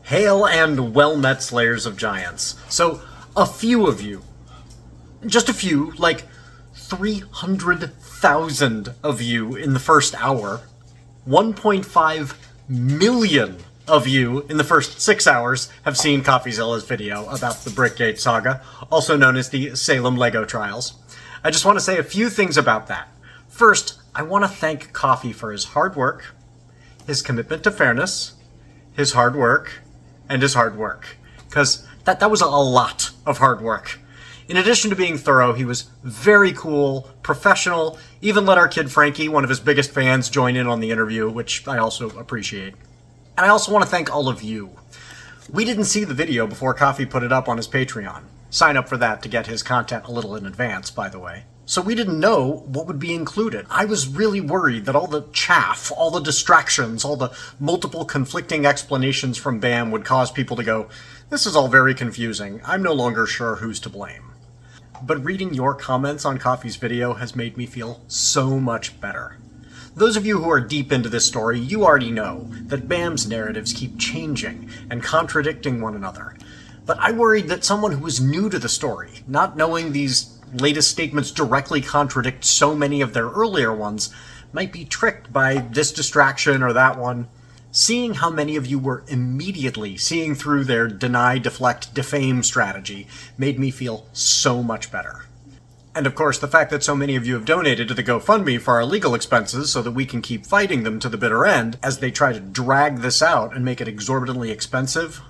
Hail and well met slayers of giants. So, a few of you, just a few, like 300,000 of you in the first hour, 1.5 million of you in the first 6 hours have seen CoffeeZilla's video about the Brickgate saga, also known as the Salem Lego trials. I just want to say a few things about that. First, I want to thank Coffee for his hard work, his commitment to fairness, his hard work, and his hard work. Because that was a lot of hard work. In addition to being thorough, he was very cool, professional, even let our kid Frankie, one of his biggest fans, join in on the interview, which I also appreciate. And I also want to thank all of you. We didn't see the video before Coffee put it up on his Patreon. Sign up for that to get his content a little in advance, by the way. So we didn't know what would be included. I was really worried that all the chaff, all the distractions, all the multiple conflicting explanations from BAM would cause people to go, this is all very confusing. I'm no longer sure who's to blame. But reading your comments on Coffee's video has made me feel so much better. Those of you who are deep into this story, you already know that BAM's narratives keep changing and contradicting one another. But I worried that someone who was new to the story, not knowing these latest statements directly contradict so many of their earlier ones, might be tricked by this distraction or that one. Seeing how many of you were immediately seeing through their deny, deflect, defame strategy made me feel so much better. And of course, the fact that so many of you have donated to the GoFundMe for our legal expenses so that we can keep fighting them to the bitter end as they try to drag this out and make it exorbitantly expensive,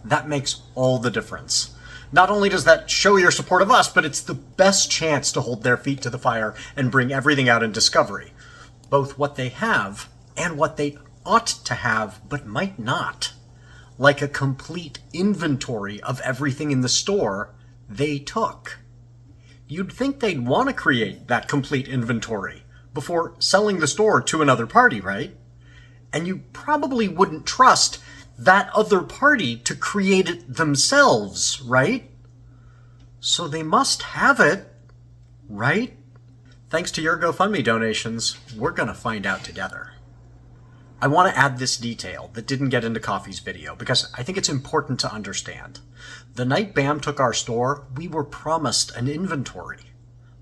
that makes all the difference. Not only does that show your support of us, but it's the best chance to hold their feet to the fire and bring everything out in discovery. Both what they have and what they ought to have, but might not. Like a complete inventory of everything in the store they took. You'd think they'd want to create that complete inventory before selling the store to another party, right? And you probably wouldn't trust that other party to create it themselves, right? So they must have it, right? Thanks to your GoFundMe donations, we're gonna find out together. I want to add this detail that didn't get into Coffee's video because I think it's important to understand. The night BAM took our store, we were promised an inventory.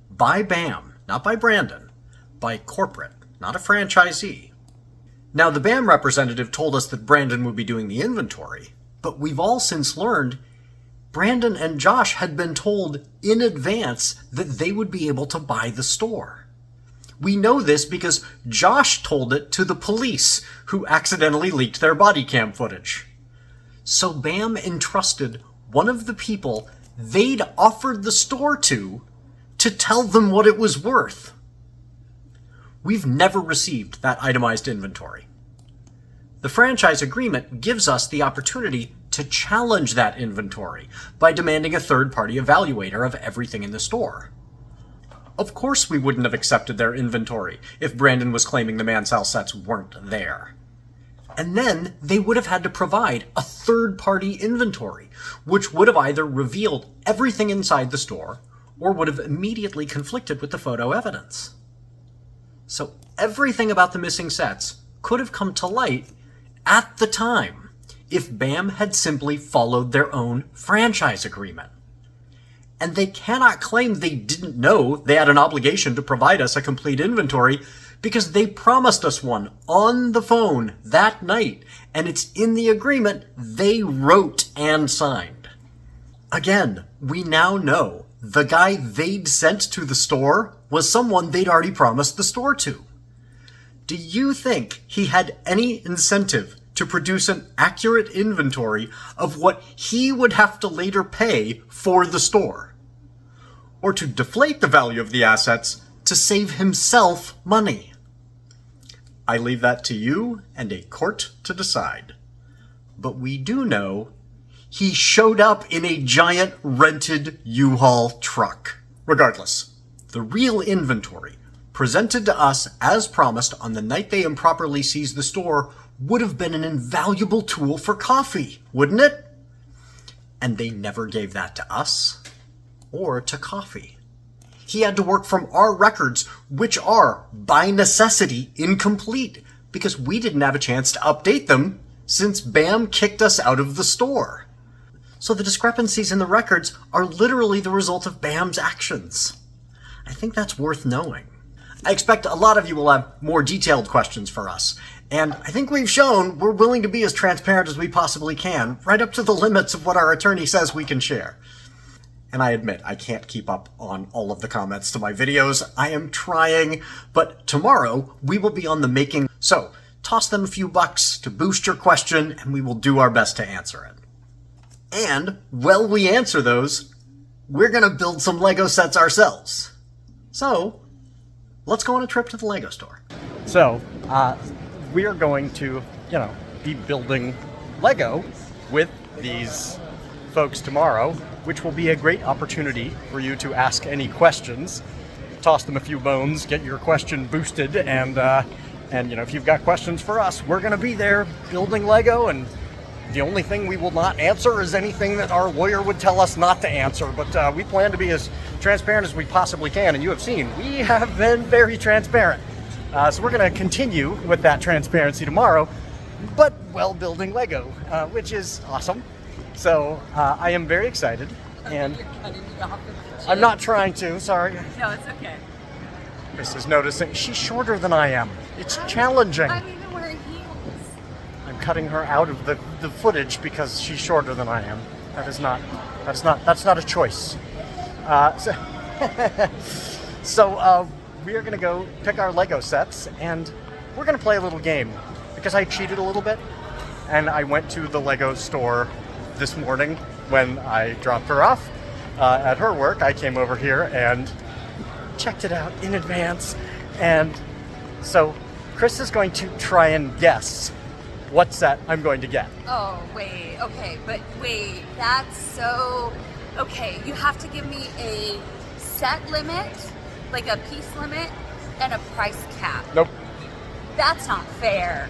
By BAM, not by Brandon. By corporate, not a franchisee. Now, the BAM representative told us that Brandon would be doing the inventory, but we've all since learned Brandon and Josh had been told in advance that they would be able to buy the store. We know this because Josh told it to the police, who accidentally leaked their body cam footage. So BAM entrusted one of the people they'd offered the store to tell them what it was worth. We've never received that itemized inventory. The franchise agreement gives us the opportunity to challenge that inventory by demanding a third-party evaluator of everything in the store. Of course we wouldn't have accepted their inventory if Brandon was claiming the Mansell sets weren't there. And then they would have had to provide a third-party inventory, which would have either revealed everything inside the store or would have immediately conflicted with the photo evidence. So everything about the missing sets could have come to light at the time if BAM had simply followed their own franchise agreement. And they cannot claim they didn't know they had an obligation to provide us a complete inventory because they promised us one on the phone that night, and it's in the agreement they wrote and signed. Again, we now know the guy they'd sent to the store was someone they'd already promised the store to. Do you think he had any incentive to produce an accurate inventory of what he would have to later pay for the store? Or to deflate the value of the assets to save himself money? I leave that to you and a court to decide. But we do know he showed up in a giant rented U-Haul truck. Regardless, the real inventory presented to us as promised on the night they improperly seized the store would have been an invaluable tool for Coffee, wouldn't it? And they never gave that to us or to Coffee. He had to work from our records, which are, by necessity, incomplete, because we didn't have a chance to update them since BAM kicked us out of the store. So the discrepancies in the records are literally the result of BAM's actions. I think that's worth knowing. I expect a lot of you will have more detailed questions for us, and I think we've shown we're willing to be as transparent as we possibly can, right up to the limits of what our attorney says we can share. And I admit, I can't keep up on all of the comments to my videos. I am trying, but tomorrow we will be on the making. So toss them a few bucks to boost your question, and we will do our best to answer it. And while we answer those, we're going to build some Lego sets ourselves. So let's go on a trip to the Lego store. So we are going to, be building Lego with these folks tomorrow, which will be a great opportunity for you to ask any questions, toss them a few bones, get your question boosted, and if you've got questions for us, we're going to be there building Lego, and the only thing we will not answer is anything that our lawyer would tell us not to answer, but we plan to be as transparent as we possibly can, and you have seen, we have been very transparent. So we're going to continue with that transparency tomorrow, but while building Lego, which is awesome. So I am very excited, and I'm not trying to, sorry. No, it's okay. Chris is noticing she's shorter than I am. It's challenging. I'm even wearing heels. I'm cutting her out of the footage because she's shorter than I am. That's not a choice. So we are going to go pick our Lego sets, and we're going to play a little game because I cheated a little bit, and I went to the Lego store this morning when I dropped her off at her work. I came over here and checked it out in advance, and so Chris is going to try and guess what set I'm going to get. Oh, wait, okay, but wait, that's so... Okay, you have to give me a set limit, like a piece limit, and a price cap. Nope. That's not fair.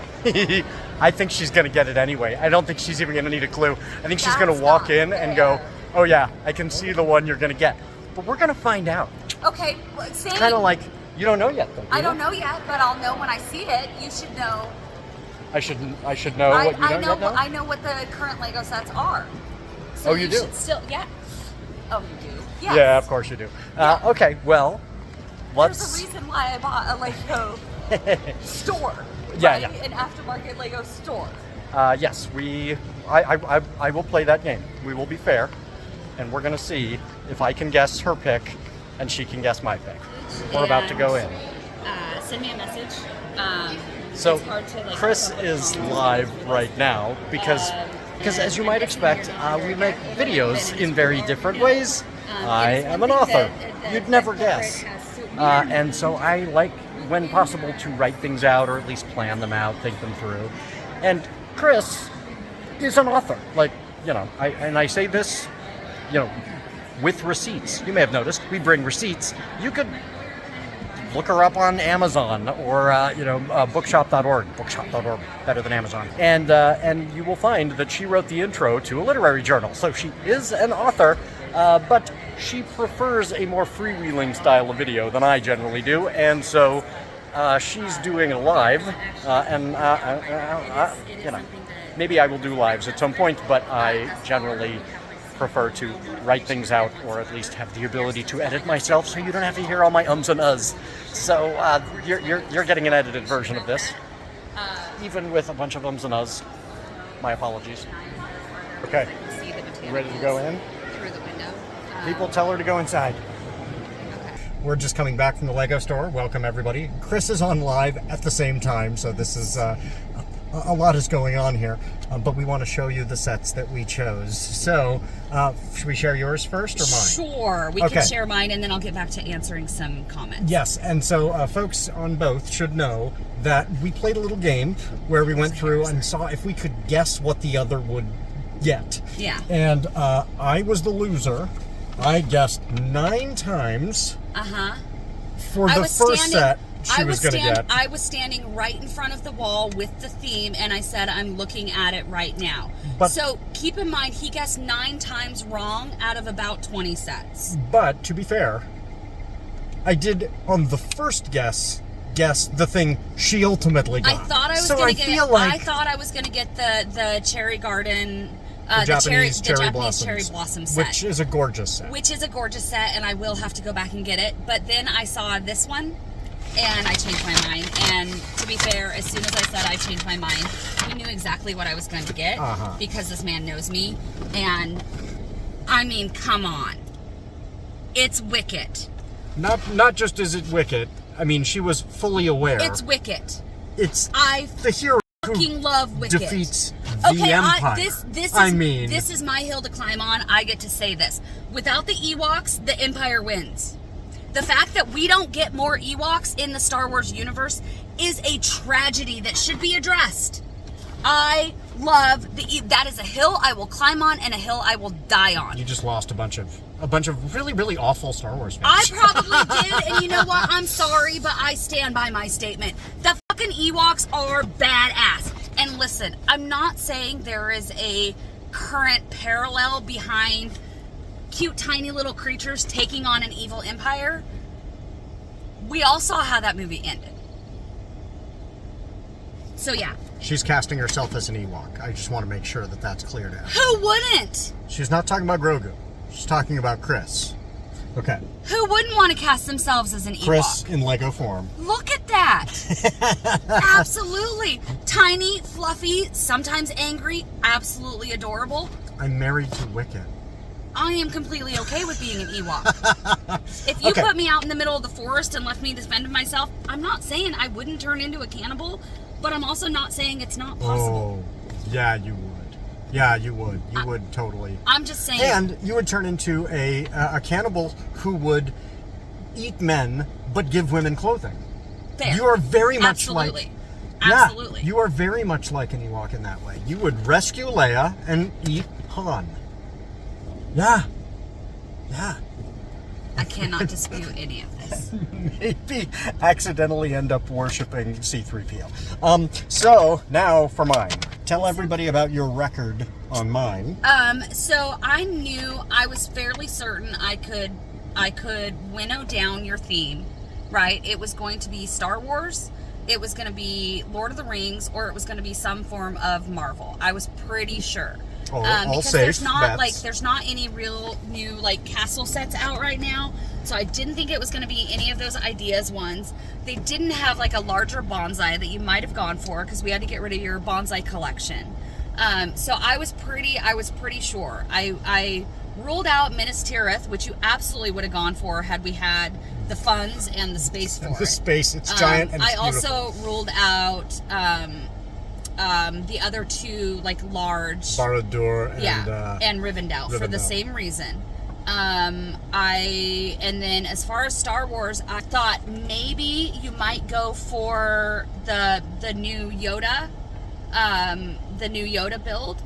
I think she's going to get it anyway. I don't think she's even going to need a clue. I think she's going That's to walk not in fair. and go, oh yeah, I can see the one you're going to get. But we're going to find out. Okay, well, same. Kind of like, you don't know yet, though. I don't know yet, but I'll know when I see it. You should know. I should know what you don't yet know? I know what the current Lego sets are. So Oh, you do? Should still, yeah. Oh, you do? Yes. Yeah, of course you do. Okay, well, There's let's... a reason why I bought a Lego store. Yeah, right? yeah. An aftermarket Lego store. Yes, I will play that game. We will be fair, and we're going to see if I can guess her pick and she can guess my pick. We're about to go in. Send me a message. So it's hard to, Chris is live right now because as you might expect, we make videos in very different ways. I am an author. You'd never guess. And so I like, when possible, to write things out or at least plan them out, think them through. And Chris is an author. I say this, with receipts. You may have noticed we bring receipts. You could look her up on Amazon or bookshop.org. Bookshop.org, better than Amazon. And you will find that she wrote the intro to a literary journal. So she is an author, but she prefers a more freewheeling style of video than I generally do, and so she's doing a live, maybe I will do lives at some point, but I generally prefer to write things out, or at least have the ability to edit myself, so you don't have to hear all my ums and uhs. So you're getting an edited version of this, even with a bunch of ums and uhs. My apologies. Okay, you ready to go in? Through the window. People tell her to go inside. We're just coming back from the Lego store. Welcome, everybody. Chris is on live at the same time, so this is a lot is going on here. But we want to show you the sets that we chose. So, should we share yours first or mine? Sure, we Okay. can share mine, and then I'll get back to answering some comments. Yes, and so folks on both should know that we played a little game where we went through and saw if we could guess what the other would get. Yeah. And I was the loser. I guessed 9 times. For the first set she was going to get. I was standing right in front of the wall with the theme, and I said, I'm looking at it right now. So keep in mind, he guessed 9 times wrong out of about 20 sets. But to be fair, I did on the first guess guess the thing she ultimately got. I thought I was going to get. I thought I was going to get the Cherry Garden, the Japanese cherry blossom set, which is a gorgeous set. And I will have to go back and get it. But then I saw this one, and I changed my mind. And to be fair, as soon as I said I changed my mind, we knew exactly what I was going to get because this man knows me. And I mean, come on, it's Wicket. Not just is it Wicket. I mean, she was fully aware. It's Wicket. It's the hero fucking love Wicket. Defeats the Empire. This is my hill to climb on. I get to say this. Without the Ewoks, the Empire wins. The fact that we don't get more Ewoks in the Star Wars universe is a tragedy that should be addressed. I love that is a hill I will climb on and a hill I will die on. You just lost a bunch of really, really awful Star Wars fans. I probably did, and you know what? I'm sorry, but I stand by my statement. The fucking Ewoks are badass. And listen, I'm not saying there is a current parallel behind cute, tiny little creatures taking on an evil empire. We all saw how that movie ended. So yeah. She's casting herself as an Ewok. I just want to make sure that that's clear to everyone. Who wouldn't? She's not talking about Grogu. She's talking about Chris. Okay. Who wouldn't want to cast themselves as an Ewok? Chris in Lego form. Look at that. Absolutely. Tiny, fluffy, sometimes angry, absolutely adorable. I'm married to Wicket. I am completely okay with being an Ewok. If you put me out in the middle of the forest and left me to fend myself, I'm not saying I wouldn't turn into a cannibal, but I'm also not saying it's not possible. Oh, yeah, you would. Yeah, you would. You would totally. I'm just saying. And you would turn into a cannibal who would eat men but give women clothing. Fair. You are very much Absolutely. like. Absolutely. Yeah, you are very much like an Ewok in that way. You would rescue Leia and eat Han. Yeah. Yeah. I cannot dispute any of this. Maybe accidentally end up worshiping C-3PO. So now for mine. Tell everybody about your record on mine. So I was fairly certain I could winnow down your theme, right? It was going to be Star Wars, it was going to be Lord of the Rings, or it was going to be some form of Marvel. I was pretty sure. All because safe there's not any real new castle sets out right now, so I didn't think it was going to be any of those ideas ones. They didn't have a larger bonsai that you might have gone for because we had to get rid of your bonsai collection. So I was pretty sure. I ruled out Minas Tirith, which you absolutely would have gone for had we had the funds and the space for it. The space, it's giant and it's beautiful. I also ruled out the other two large Barad-dûr and Rivendell for the same reason. And then as far as Star Wars, I thought maybe you might go for the new Yoda build.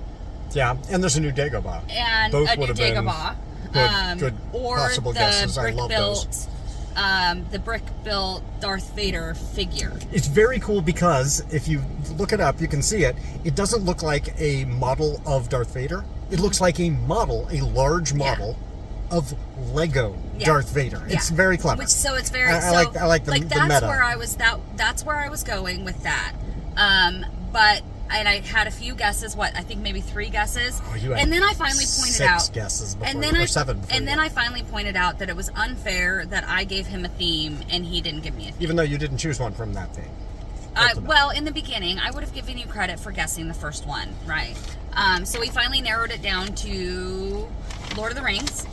Yeah, and there's a new Dagobah. And both a new Dagobah. Good possible guesses. I love those. The brick-built Darth Vader figure. It's very cool because if you look it up, you can see it. It doesn't look like a model of Darth Vader. It looks like a large model of Lego Darth Vader. It's very clever. It's very. I like the meta. That's where I was going with that. And I had a few guesses. I think maybe 3 guesses. Oh, you had and then I finally pointed out 6 guesses before, and then or 7 before. And then I finally pointed out that it was unfair that I gave him a theme and he didn't give me a theme. Even though you didn't choose one from that theme. Well, in the beginning, I would have given you credit for guessing the first one, right? So we finally narrowed it down to Lord of the Rings.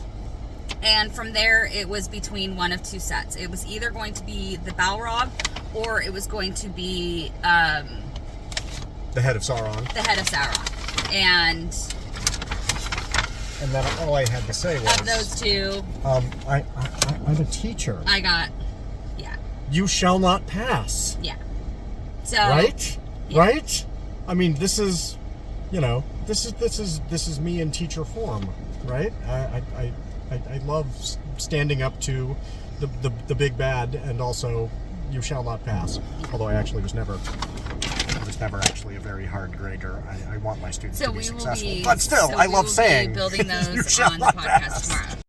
And from there, it was between one of 2 sets. It was either going to be the Balrog, or it was going to be the head of Sauron. The head of Sauron. And then all I had to say was... Of those 2... I'm a teacher. I got... You shall not pass. Yeah. So... Right? Yeah. Right? I mean, this is... This is me in teacher form, right? I love standing up to the big bad, and also you shall not pass. Although I actually was never actually a very hard grader. I want my students to be successful. But still, I love saying building those you shall on the not podcast pass. tomorrow.